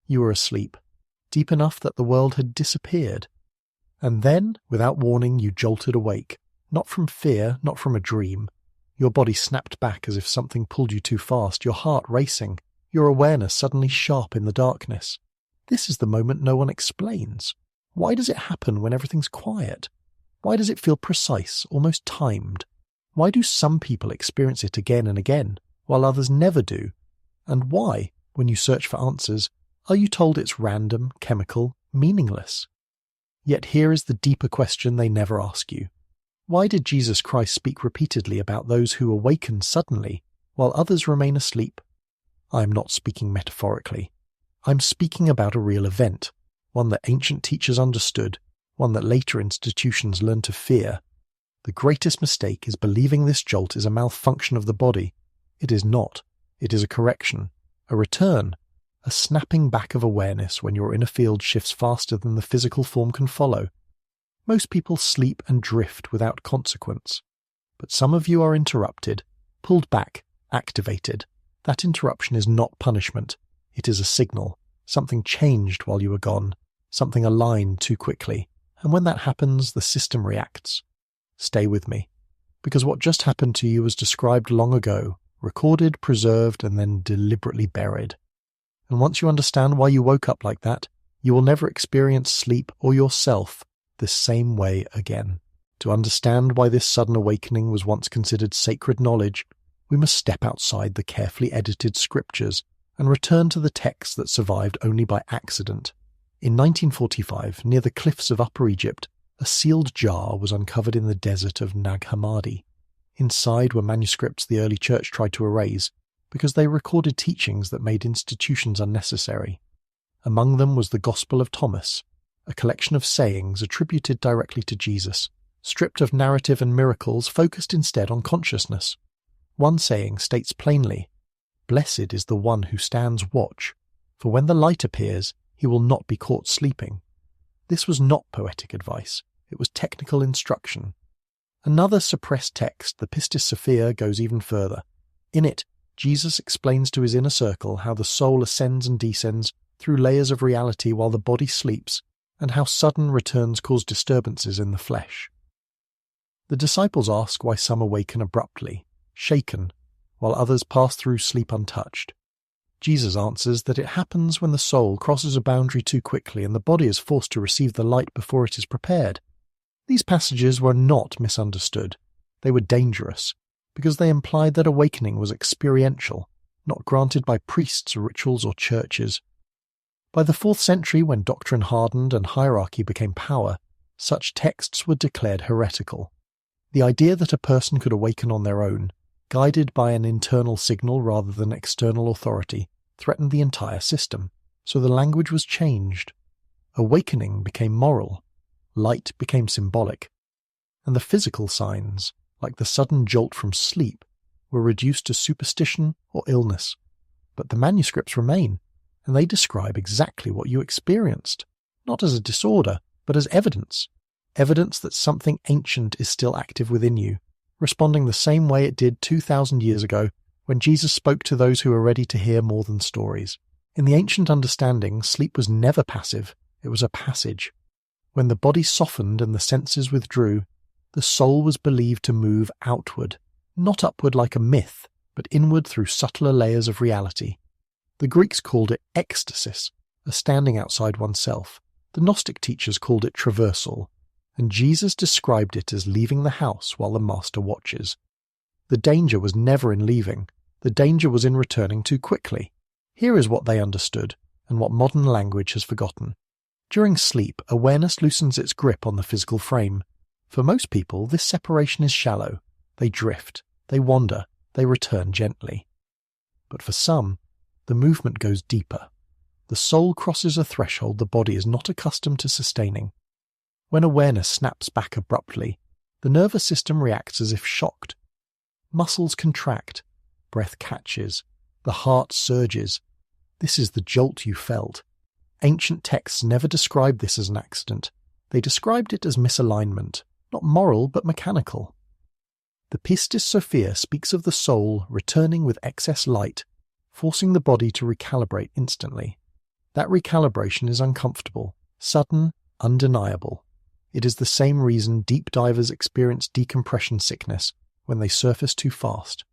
You were asleep, deep enough that the world had disappeared. And then, without warning, you jolted awake, not from fear, not from a dream. Your body snapped back as if something pulled you too fast, your heart racing, your awareness suddenly sharp in the darkness. This is the moment no one explains. Why does it happen when everything's quiet? Why does it feel precise, almost timed? Why do some people experience it again and again, while others never do? And why, when you search for answers, are you told it's random, chemical, meaningless? Yet here is the deeper question they never ask you. Why did Jesus Christ speak repeatedly about those who awaken suddenly, while others remain asleep? I am not speaking metaphorically. I'm speaking about a real event, one that ancient teachers understood, one that later institutions learned to fear. The greatest mistake is believing this jolt is a malfunction of the body. It is not. It is a correction, a return, a snapping back of awareness when your inner field shifts faster than the physical form can follow. Most people sleep and drift without consequence. But some of you are interrupted, pulled back, activated. That interruption is not punishment. It is a signal. Something changed while you were gone. Something aligned too quickly. And when that happens, the system reacts. Stay with me. Because what just happened to you was described long ago, recorded, preserved, and then deliberately buried. And once you understand why you woke up like that, you will never experience sleep or yourself the same way again. To understand why this sudden awakening was once considered sacred knowledge, we must step outside the carefully edited scriptures and return to the texts that survived only by accident. In 1945, near the cliffs of Upper Egypt, a sealed jar was uncovered in the desert of Nag Hammadi. Inside were manuscripts the early church tried to erase, because they recorded teachings that made institutions unnecessary. Among them was the Gospel of Thomas, a collection of sayings attributed directly to Jesus, stripped of narrative and miracles, focused instead on consciousness. One saying states plainly, "Blessed is the one who stands watch, for when the light appears, he will not be caught sleeping." This was not poetic advice, it was technical instruction. Another suppressed text, the Pistis Sophia, goes even further. In it, Jesus explains to his inner circle how the soul ascends and descends through layers of reality while the body sleeps, and how sudden returns cause disturbances in the flesh. The disciples ask why some awaken abruptly, shaken, while others pass through sleep untouched. Jesus answers that it happens when the soul crosses a boundary too quickly and the body is forced to receive the light before it is prepared. These passages were not misunderstood. They were dangerous, because they implied that awakening was experiential, not granted by priests, rituals, or churches. By the 4th century, when doctrine hardened and hierarchy became power, such texts were declared heretical. The idea that a person could awaken on their own, guided by an internal signal rather than external authority, threatened the entire system, so the language was changed. Awakening became moral, light became symbolic, and the physical signs, like the sudden jolt from sleep, were reduced to superstition or illness. But the manuscripts remain, and they describe exactly what you experienced, not as a disorder, but as evidence. Evidence that something ancient is still active within you, responding the same way it did 2,000 years ago when Jesus spoke to those who were ready to hear more than stories. In the ancient understanding, sleep was never passive, it was a passage. When the body softened and the senses withdrew, the soul was believed to move outward, not upward like a myth, but inward through subtler layers of reality. The Greeks called it ecstasis, a standing outside oneself. The Gnostic teachers called it traversal, and Jesus described it as leaving the house while the master watches. The danger was never in leaving, the danger was in returning too quickly. Here is what they understood, and what modern language has forgotten. During sleep, awareness loosens its grip on the physical frame. For most people, this separation is shallow. They drift, they wander, they return gently. But for some, the movement goes deeper. The soul crosses a threshold the body is not accustomed to sustaining. When awareness snaps back abruptly, the nervous system reacts as if shocked. Muscles contract, breath catches, the heart surges. This is the jolt you felt. Ancient texts never described this as an accident. They described it as misalignment, not moral but mechanical. The Pistis Sophia speaks of the soul returning with excess light, forcing the body to recalibrate instantly. That recalibration is uncomfortable, sudden, undeniable. It is the same reason deep divers experience decompression sickness when they surface too fast.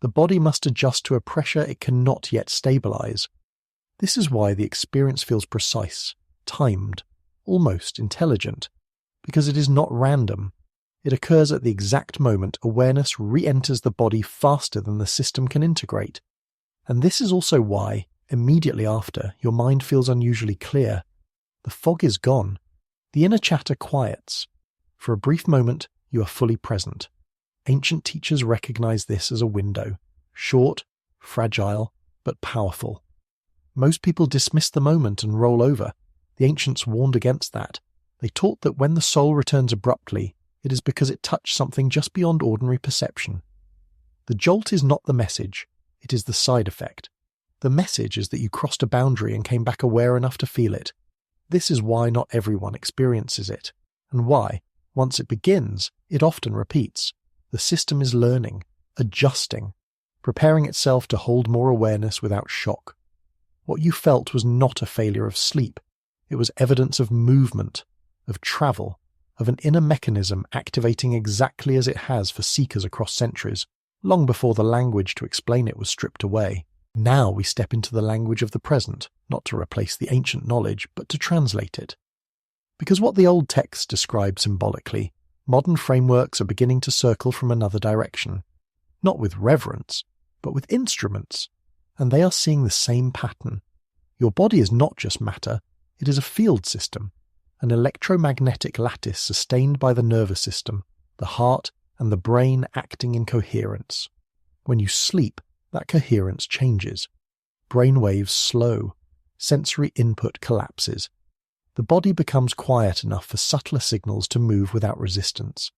The body must adjust to a pressure it cannot yet stabilize. This is why the experience feels precise, timed, almost intelligent, because it is not random. It occurs at the exact moment awareness re-enters the body faster than the system can integrate. And this is also why, immediately after, your mind feels unusually clear. The fog is gone. The inner chatter quiets. For a brief moment, you are fully present. Ancient teachers recognize this as a window, short, fragile, but powerful. Most people dismiss the moment and roll over. The ancients warned against that. They taught that when the soul returns abruptly, it is because it touched something just beyond ordinary perception. The jolt is not the message, it is the side effect. The message is that you crossed a boundary and came back aware enough to feel it. This is why not everyone experiences it, and why, once it begins, it often repeats. The system is learning, adjusting, preparing itself to hold more awareness without shock. What you felt was not a failure of sleep. It was evidence of movement, of travel, of an inner mechanism activating exactly as it has for seekers across centuries, long before the language to explain it was stripped away. Now we step into the language of the present, not to replace the ancient knowledge, but to translate it. Because what the old texts describe symbolically, modern frameworks are beginning to circle from another direction, not with reverence, but with instruments, and they are seeing the same pattern. Your body is not just matter, it is a field system, an electromagnetic lattice sustained by the nervous system, the heart, and the brain acting in coherence. When you sleep, that coherence changes. Brain waves slow, sensory input collapses. The body becomes quiet enough for subtler signals to move without resistance.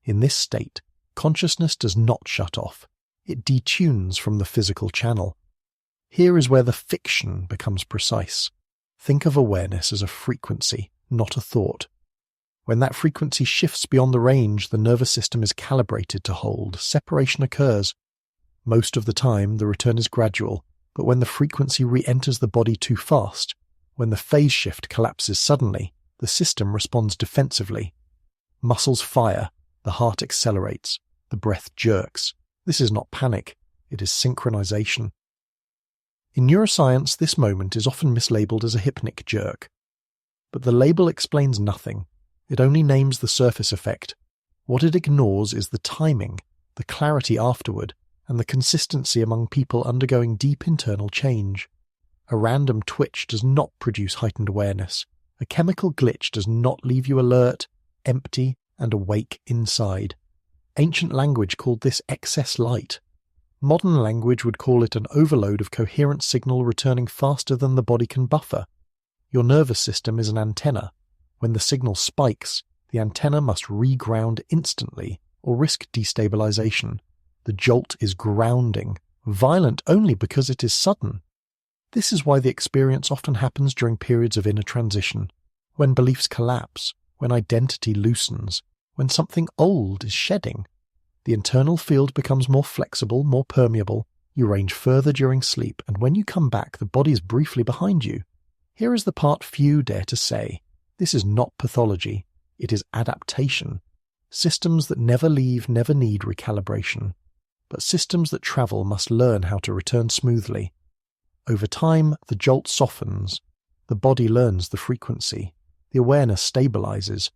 In this state, consciousness does not shut off. It detunes from the physical channel. Here is where the fiction becomes precise. Think of awareness as a frequency, not a thought. When that frequency shifts beyond the range the nervous system is calibrated to hold, separation occurs. Most of the time, the return is gradual, but when the frequency re-enters the body too fast, when the phase shift collapses suddenly, the system responds defensively. Muscles fire, the heart accelerates, the breath jerks. This is not panic, it is synchronization. In neuroscience, this moment is often mislabeled as a hypnic jerk. But the label explains nothing. It only names the surface effect. What it ignores is the timing, the clarity afterward, and the consistency among people undergoing deep internal change. A random twitch does not produce heightened awareness. A chemical glitch does not leave you alert, empty, and awake inside. Ancient language called this excess light. Modern language would call it an overload of coherent signal returning faster than the body can buffer. Your nervous system is an antenna. When the signal spikes, the antenna must reground instantly or risk destabilization. The jolt is grounding, violent only because it is sudden. This is why the experience often happens during periods of inner transition, when beliefs collapse, when identity loosens, when something old is shedding. The internal field becomes more flexible, more permeable. You range further during sleep, and when you come back, the body is briefly behind you. Here is the part few dare to say. This is not pathology. It is adaptation. Systems that never leave never need recalibration. But systems that travel must learn how to return smoothly. Over time, the jolt softens. The body learns the frequency. The awareness stabilizes.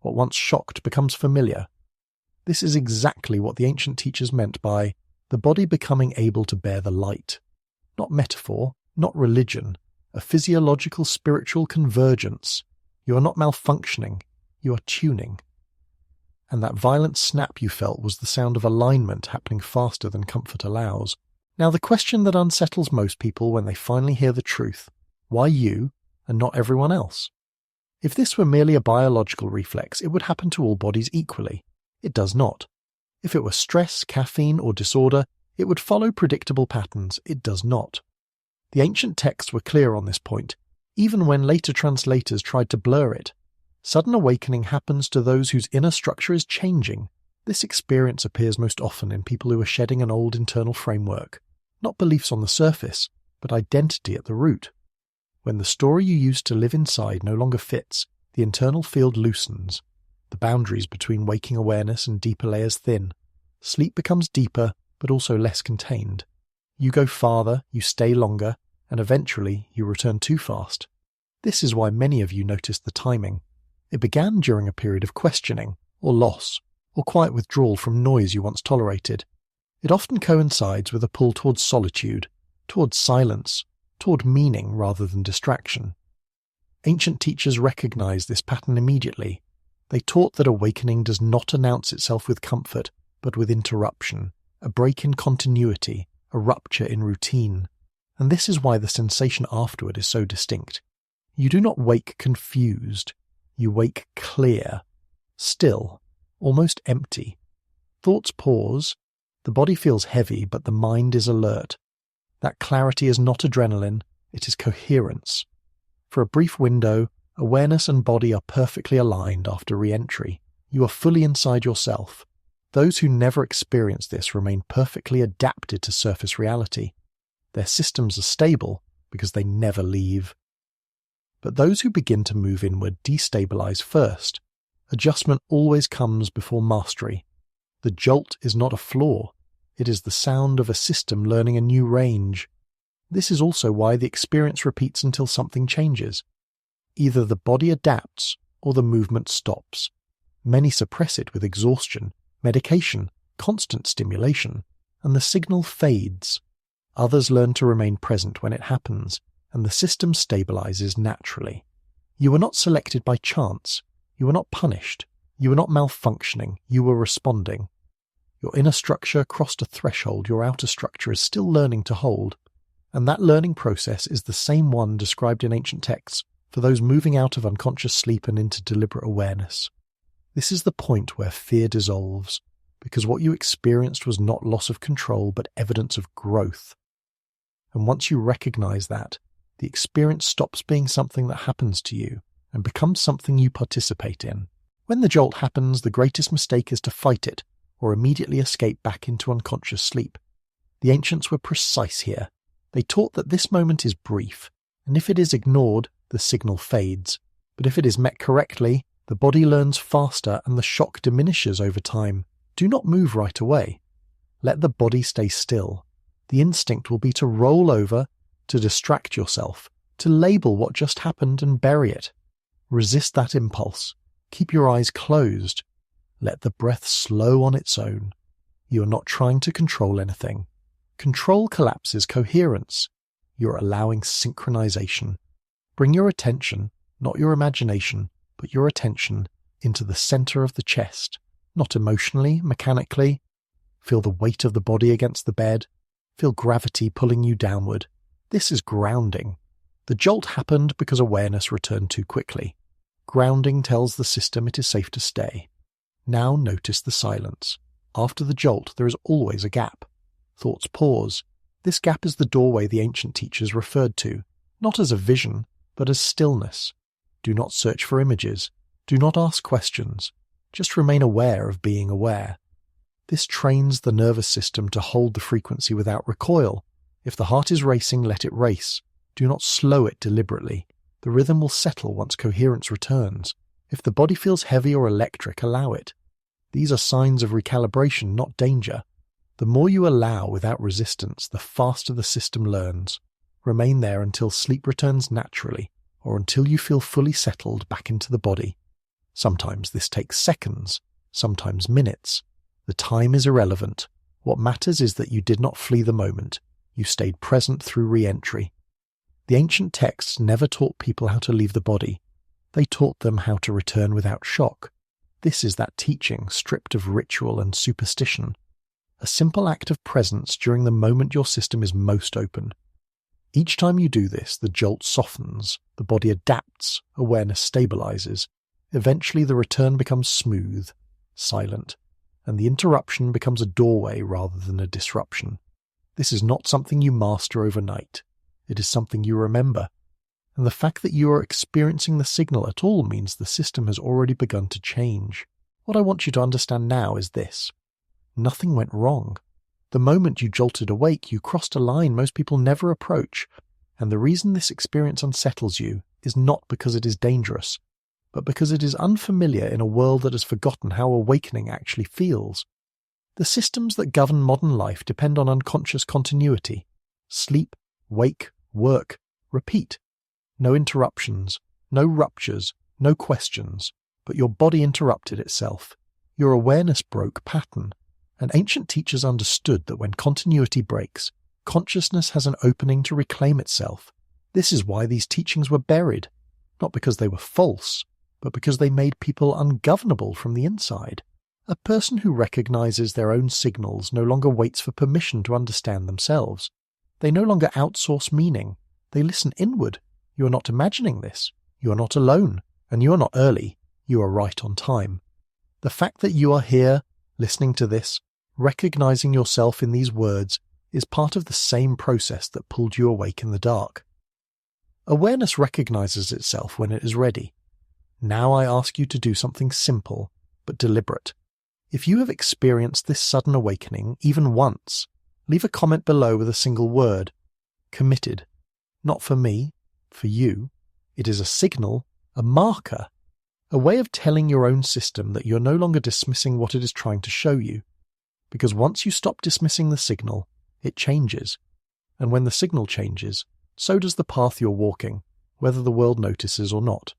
What once shocked becomes familiar. This is exactly what the ancient teachers meant by the body becoming able to bear the light. Not metaphor, not religion, a physiological spiritual convergence. You are not malfunctioning, you are tuning. And that violent snap you felt was the sound of alignment happening faster than comfort allows. Now the question that unsettles most people when they finally hear the truth, why you and not everyone else? If this were merely a biological reflex, it would happen to all bodies equally. It does not. If it were stress, caffeine, or disorder, it would follow predictable patterns. It does not. The ancient texts were clear on this point, even when later translators tried to blur it. Sudden awakening happens to those whose inner structure is changing. This experience appears most often in people who are shedding an old internal framework, not beliefs on the surface, but identity at the root. When the story you used to live inside no longer fits, the internal field loosens. The boundaries between waking awareness and deeper layers thin. Sleep becomes deeper, but also less contained. You go farther, you stay longer, and eventually you return too fast. This is why many of you noticed the timing. It began during a period of questioning, or loss, or quiet withdrawal from noise you once tolerated. It often coincides with a pull towards solitude, towards silence, toward meaning rather than distraction. Ancient teachers recognized this pattern immediately. They taught that awakening does not announce itself with comfort, but with interruption, a break in continuity, a rupture in routine. And this is why the sensation afterward is so distinct. You do not wake confused. You wake clear, still, almost empty. Thoughts pause. The body feels heavy, but the mind is alert. That clarity is not adrenaline, it is coherence. For a brief window, awareness and body are perfectly aligned after re-entry. You are fully inside yourself. Those who never experience this remain perfectly adapted to surface reality. Their systems are stable because they never leave. But those who begin to move inward destabilize first. Adjustment always comes before mastery. The jolt is not a flaw. It is the sound of a system learning a new range. This is also why the experience repeats until something changes. Either the body adapts or the movement stops. Many suppress it with exhaustion, medication, constant stimulation, and the signal fades. Others learn to remain present when it happens, and the system stabilizes naturally. You were not selected by chance. You were not punished. You were not malfunctioning. You were responding. Your inner structure crossed a threshold your outer structure is still learning to hold. And that learning process is the same one described in ancient texts for those moving out of unconscious sleep and into deliberate awareness. This is the point where fear dissolves, because what you experienced was not loss of control but evidence of growth. And once you recognize that, the experience stops being something that happens to you and becomes something you participate in. When the jolt happens, the greatest mistake is to fight it or immediately escape back into unconscious sleep. The ancients were precise here. They taught that this moment is brief, and if it is ignored, the signal fades. But if it is met correctly, the body learns faster and the shock diminishes over time. Do not move right away. Let the body stay still. The instinct will be to roll over, to distract yourself, to label what just happened and bury it. Resist that impulse. Keep your eyes closed. Let the breath slow on its own. You are not trying to control anything. Control collapses coherence. You're allowing synchronization. Bring your attention, not your imagination, but your attention into the center of the chest, not emotionally, mechanically. Feel the weight of the body against the bed. Feel gravity pulling you downward. This is grounding. The jolt happened because awareness returned too quickly. Grounding tells the system it is safe to stay. Now notice the silence. After the jolt, there is always a gap. Thoughts pause. This gap is the doorway the ancient teachers referred to, not as a vision, but as stillness. Do not search for images. Do not ask questions. Just remain aware of being aware. This trains the nervous system to hold the frequency without recoil. If the heart is racing, let it race. Do not slow it deliberately. The rhythm will settle once coherence returns. If the body feels heavy or electric, allow it. These are signs of recalibration, not danger. The more you allow without resistance, the faster the system learns. Remain there until sleep returns naturally, or until you feel fully settled back into the body. Sometimes this takes seconds, sometimes minutes. The time is irrelevant. What matters is that you did not flee the moment. You stayed present through re-entry. The ancient texts never taught people how to leave the body. They taught them how to return without shock. This is that teaching stripped of ritual and superstition. A simple act of presence during the moment your system is most open. Each time you do this, the jolt softens, the body adapts, awareness stabilizes. Eventually the return becomes smooth, silent, and the interruption becomes a doorway rather than a disruption. This is not something you master overnight. It is something you remember. And the fact that you are experiencing the signal at all means the system has already begun to change. What I want you to understand now is this. Nothing went wrong. The moment you jolted awake, you crossed a line most people never approach, And the reason this experience unsettles you is not because it is dangerous, but because it is unfamiliar in a world that has forgotten how awakening actually feels. The systems that govern modern life depend on unconscious continuity. Sleep, wake, work, repeat. No interruptions, no ruptures, no questions, but your body interrupted itself. Your awareness broke pattern, and ancient teachers understood that when continuity breaks, consciousness has an opening to reclaim itself. This is why these teachings were buried, not because they were false, but because they made people ungovernable from the inside. A person who recognizes their own signals no longer waits for permission to understand themselves. They no longer outsource meaning. They listen inward. You are not imagining this. You are not alone, and you are not early. You are right on time. The fact that you are here, listening to this, recognizing yourself in these words, is part of the same process that pulled you awake in the dark. Awareness recognizes itself when it is ready. Now I ask you to do something simple, but deliberate. If you have experienced this sudden awakening even once, leave a comment below with a single word. Committed. Not for me, for you. It is a signal, a marker, a way of telling your own system that you're no longer dismissing what it is trying to show you. Because once you stop dismissing the signal, it changes. And when the signal changes, so does the path you're walking, whether the world notices or not.